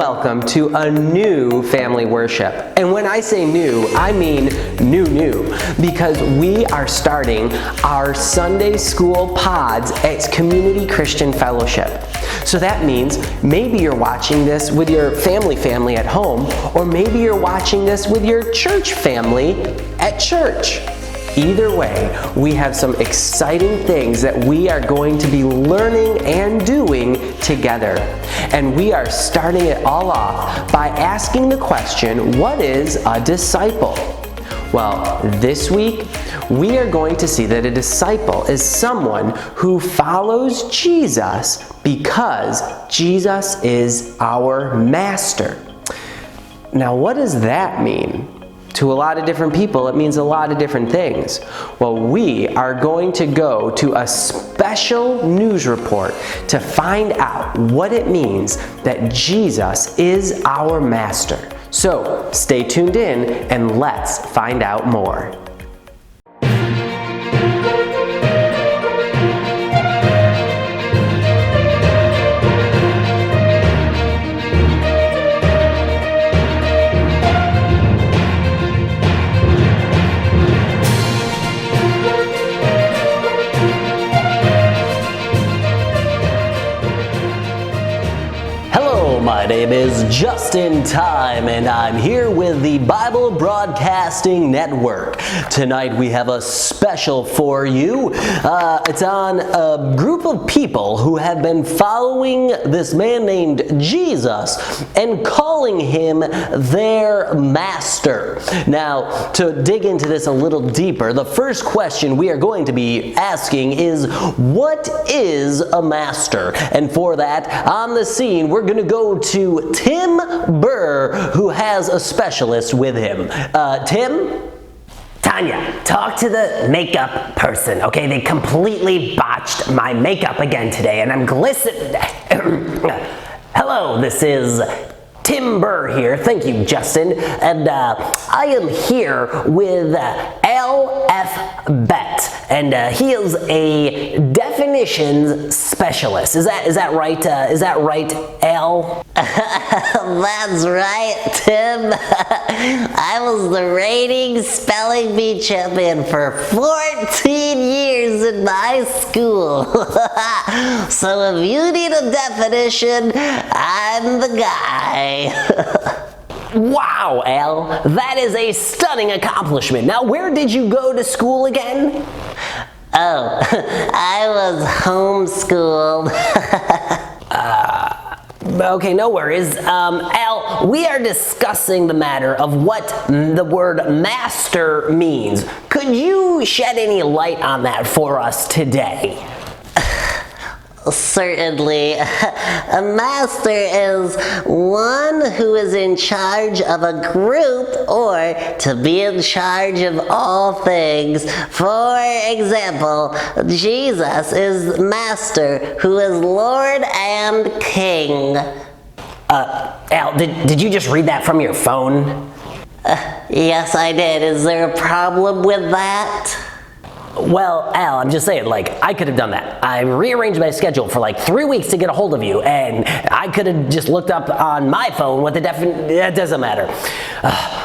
welcome to a new family worship. And when I say new, I mean new, because we are starting our Sunday school pods at Community Christian Fellowship. So that means maybe you're watching this with your family at home, or maybe you're watching this with your church family at church. Either way, we have some exciting things that we are going to be learning and doing together. And we are starting it all off by asking the question, what is a disciple? Well, this week, we are going to see that a disciple is someone who follows Jesus because Jesus is our master. Now, what does that mean? To a lot of different people, it means a lot of different things. Well, we are going to go to a special news report to find out what it means that Jesus is our master. So, stay tuned in and let's find out more. My name is Justin Tyme, and I'm here with the Bible Broadcasting Network. Tonight we have a special for you. It's on a group of people who have been following this man named Jesus and calling him their master. Now, to dig into this a little deeper, the first question we are going to be asking is, what is a master? And for that, on the scene, we're going to go to Tim Burr, who has a specialist with him. Tim? Tanya, talk to the makeup person, okay? They completely botched my makeup again today, and I'm glistening. Hello, this is Tim Burr here. Thank you, Justin. And I am here with L.F. Bett, and he is a definitions specialist. Is that right? Is that right, L? That's right, Tim. I was the reigning spelling bee champion for 14 years in my school. So if you need a definition, I'm the guy. Wow, Al, that is a stunning accomplishment. Now, where did you go to school again? Oh, I was homeschooled. Okay, no worries. Al, we are discussing the matter of what the word master means. Could you shed any light on that for us today? Certainly. A master is one who is in charge of a group or to be in charge of all things. For example, Jesus is master, who is Lord and King. Al, did you just read that from your phone? Yes, I did. Is there a problem with that? Well, Al, I'm just saying, I could have done that. I rearranged my schedule for 3 weeks to get a hold of you, and I could have just looked up on my phone what the it doesn't matter.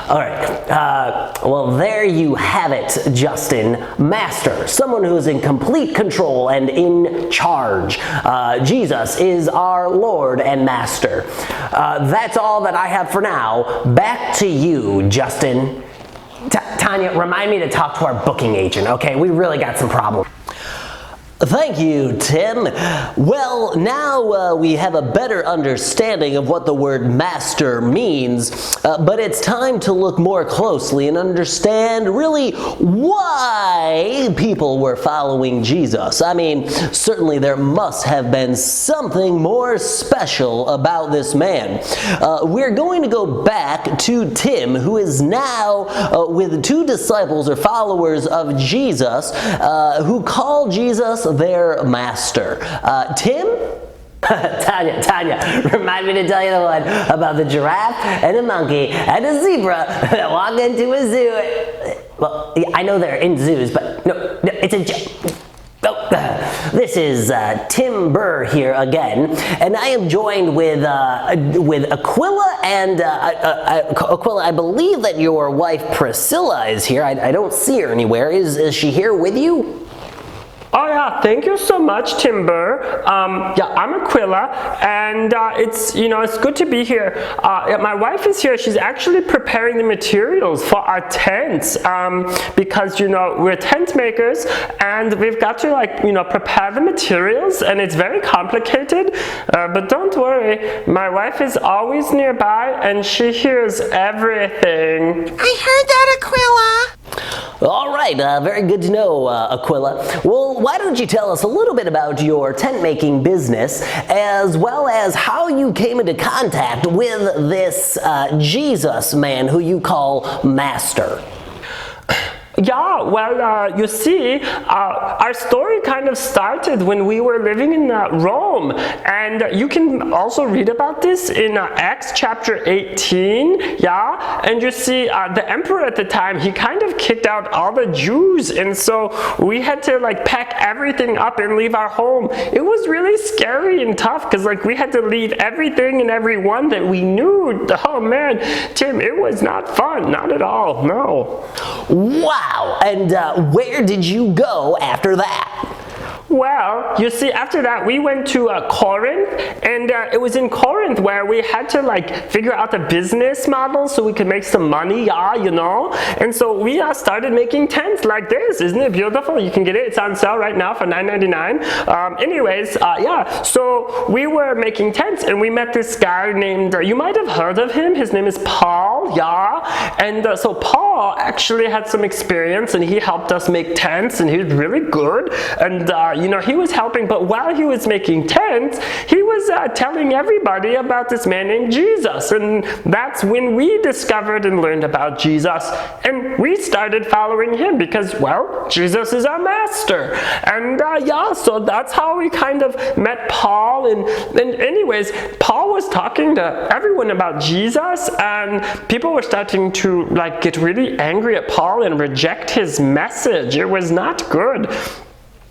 All right. Well, there you have it, Justin. Master, someone who is in complete control and in charge. Jesus is our Lord and Master. That's all that I have for now. Back to you, Justin. Tanya, remind me to talk to our booking agent, okay? We really got some problems. Thank you, Tim. Well, now we have a better understanding of what the word master means, but it's time to look more closely and understand really why people were following Jesus. I mean, certainly there must have been something more special about this man. We're going to go back to Tim, who is now with two disciples or followers of Jesus, who call Jesus their master. Tim? Tanya, remind me to tell you the one about the giraffe and a monkey and a zebra that walk into a zoo. Well, I know they're in zoos, but no, it's a joke. This is Tim Burr here again, and I am joined with Aquila, and Aquila, I believe that your wife Priscilla is here. I don't see her anywhere. Is she here with you? Oh yeah, thank you so much, Tim Burr. Yeah, I'm Aquila, and it's good to be here. My wife is here. She's actually preparing the materials for our tents because we're tent makers, and we've got to prepare the materials, and it's very complicated. But don't worry, my wife is always nearby, and she hears everything. I heard that, Aquila. All right, very good to know, Aquila. Well, why don't you tell us a little bit about your tent making business, as well as how you came into contact with this Jesus man who you call Master? Yeah, well, you see, our story kind of started when we were living in Rome, and you can also read about this in Acts chapter 18, yeah, and you see, the emperor at the time, he kind of kicked out all the Jews, and so we had to pack everything up and leave our home. It was really scary and tough, because we had to leave everything and everyone that we knew. Oh man, Tim, it was not fun, not at all, no. Wow! And where did you go after that? Well, you see, after that, we went to Corinth, and it was in Corinth where we had to figure out the business model so we could make some money, yeah, And so we started making tents like this. Isn't it beautiful? You can get it. It's on sale right now for $9.99. Anyways, yeah, so we were making tents, and we met this guy named, you might have heard of him. His name is Paul, yeah. And so Paul actually had some experience, and he helped us make tents, and he was really good. And he was helping, but while he was making tents, he was telling everybody about this man named Jesus. And that's when we discovered and learned about Jesus. And we started following him because, well, Jesus is our master. And yeah, so that's how we kind of met Paul. And anyways, Paul was talking to everyone about Jesus, and people were starting to get really angry at Paul and reject his message. It was not good.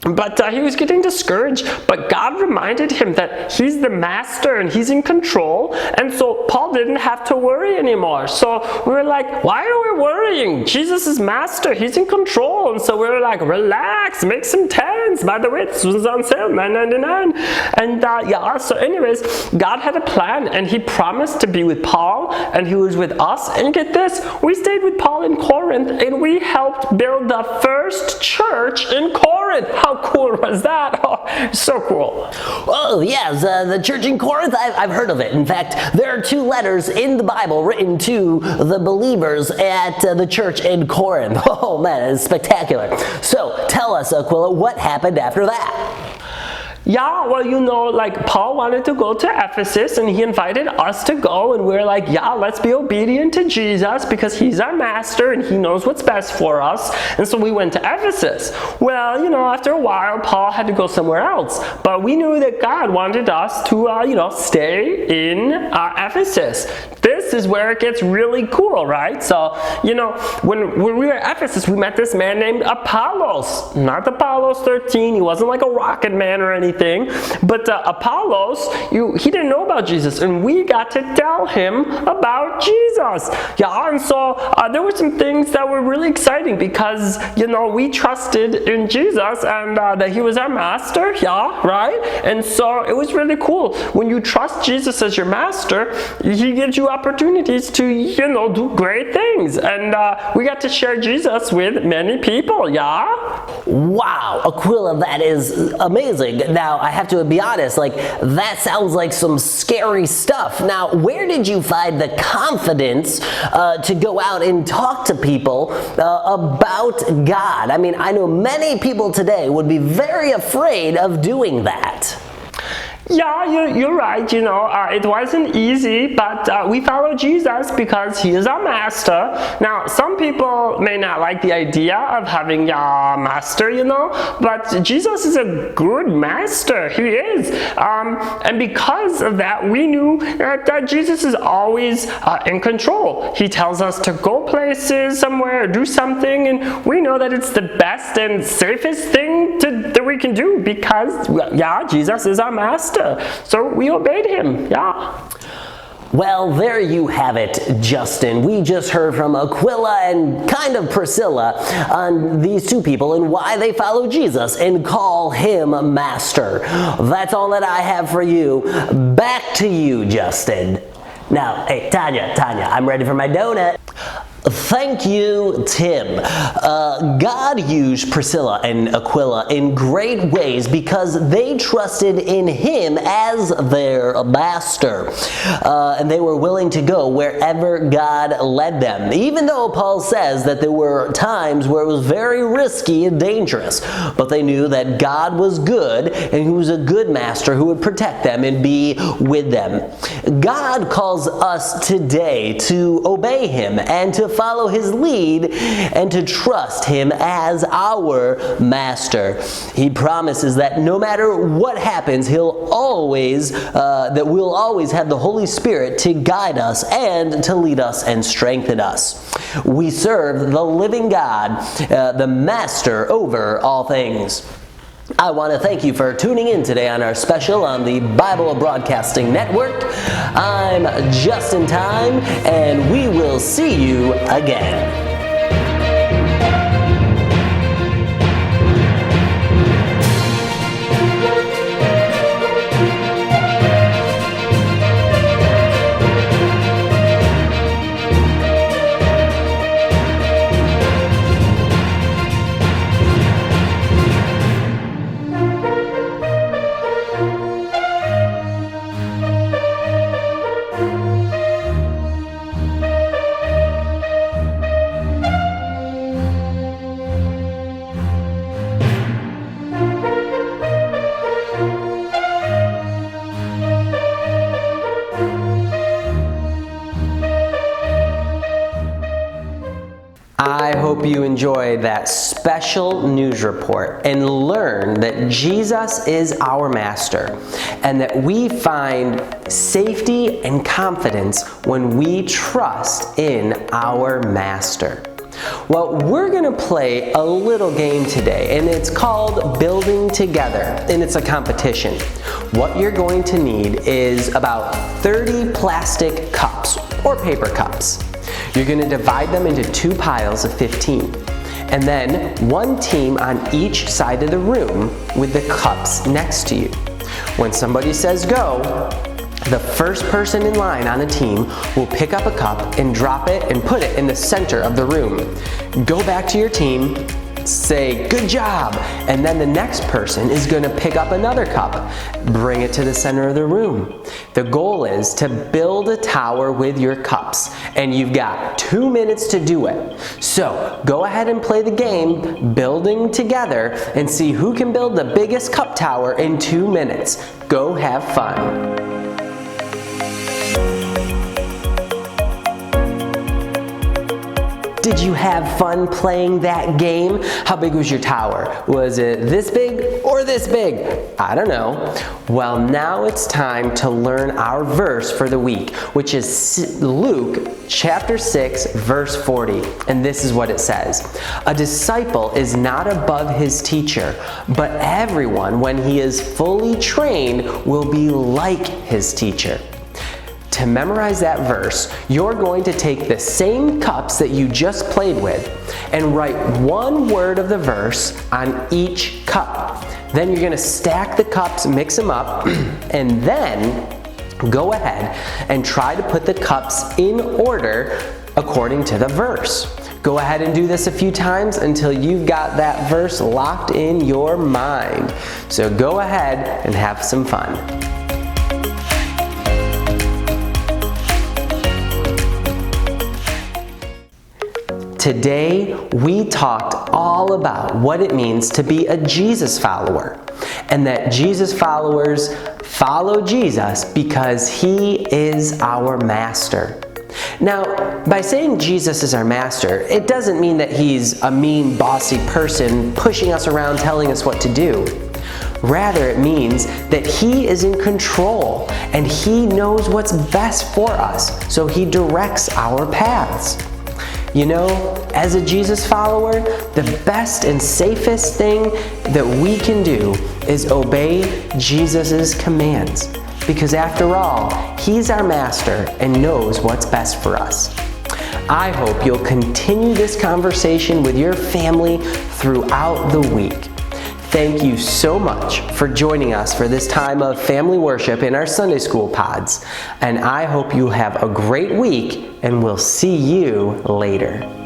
But he was getting discouraged, but God reminded him that he's the master and he's in control, and so Paul didn't have to worry anymore. So we were like, why are we worrying? Jesus is master, he's in control. And so we were like, relax, make some tents. By the way, this was on sale, $9.99. And yeah, so anyways, God had a plan, and he promised to be with Paul, and he was with us. And get this, we stayed with Paul in Corinth, and we helped build the first church in Corinth. How cool was that? Oh, so cool. Oh, yes, the church in Corinth, I've heard of it. In fact, there are 2 letters in the Bible written to the believers at the church in Corinth. Oh, man, it's spectacular. So, tell us, Aquila, what happened after that? Yeah, well, Paul wanted to go to Ephesus, and he invited us to go, and we were like, yeah, let's be obedient to Jesus because he's our master and he knows what's best for us. And so we went to Ephesus. Well, after a while, Paul had to go somewhere else, but we knew that God wanted us to, stay in Ephesus. This is where it gets really cool, right? So, when we were at Ephesus, we met this man named Apollos. Not Apollos 13. He wasn't like a rocket man or anything. But Apollos, he didn't know about Jesus, and we got to tell him about Jesus. Yeah, and so there were some things that were really exciting because, we trusted in Jesus and that he was our master. Yeah, right? And so it was really cool. When you trust Jesus as your master, he gives you opportunities to, do great things. And we got to share Jesus with many people. Yeah? Wow, Aquila, that is amazing. Now, I have to be honest, that sounds like some scary stuff. Now, where did you find the confidence to go out and talk to people about God? I mean, I know many people today would be very afraid of doing that. Yeah, you're right. It wasn't easy, but we follow Jesus because he is our master. Now, some people may not like the idea of having a master, but Jesus is a good master. He is. And because of that, we knew that Jesus is always in control. He tells us to go places somewhere, do something, and we know that it's the best and safest thing that we can do because, Jesus is our master. So we obeyed him, Well, there you have it, Justin. We just heard from Aquila and kind of Priscilla on these two people and why they follow Jesus and call him master. That's all that I have for you. Back to you, Justin. Now, hey, Tanya, I'm ready for my donut. Thank you, Tim. God used Priscilla and Aquila in great ways because they trusted in him as their master. And they were willing to go wherever God led them. Even though Paul says that there were times where it was very risky and dangerous. But they knew that God was good and he was a good master who would protect them and be with them. God calls us today to obey him and to follow his lead and to trust him as our master. He promises that no matter what happens, he'll always that we'll always have the Holy Spirit to guide us and to lead us and strengthen us. We serve the living God, the master over all things. I want to thank you for tuning in today on our special on the Bible Broadcasting Network. I'm Justin Tyme, and we will see you again. I hope you enjoyed that special news report and learned that Jesus is our master and that we find safety and confidence when we trust in our master. Well, we're going to play a little game today, and it's called Building Together, and it's a competition. What you're going to need is about 30 plastic cups or paper cups. You're going to divide them into two piles of 15, and then one team on each side of the room with the cups next to you. When somebody says go, the first person in line on a team will pick up a cup and drop it and put it in the center of the room. Go back to your team, say good job, and then the next person is going to pick up another cup, bring it to the center of the room. The goal is to build a tower with your cups, and you've got 2 minutes to do it. So go ahead and play the game Building Together and see who can build the biggest cup tower in 2 minutes. Go have fun. Did you have fun playing that game? How big was your tower? Was it this big or this big? I don't know. Well, now it's time to learn our verse for the week, which is Luke chapter 6, verse 40. And this is what it says. A disciple is not above his teacher, but everyone, when he is fully trained, will be like his teacher. To memorize that verse, you're going to take the same cups that you just played with and write one word of the verse on each cup. Then you're going to stack the cups, mix them up, and then go ahead and try to put the cups in order according to the verse. Go ahead and do this a few times until you've got that verse locked in your mind. So go ahead and have some fun. Today, we talked all about what it means to be a Jesus follower, and that Jesus followers follow Jesus because he is our master. Now, by saying Jesus is our master, it doesn't mean that he's a mean, bossy person pushing us around telling us what to do. Rather, it means that he is in control and he knows what's best for us, so he directs our paths. You know, as a Jesus follower, the best and safest thing that we can do is obey Jesus' commands. Because after all, he's our master and knows what's best for us. I hope you'll continue this conversation with your family throughout the week. Thank you so much for joining us for this time of family worship in our Sunday School pods. And I hope you have a great week, and we'll see you later.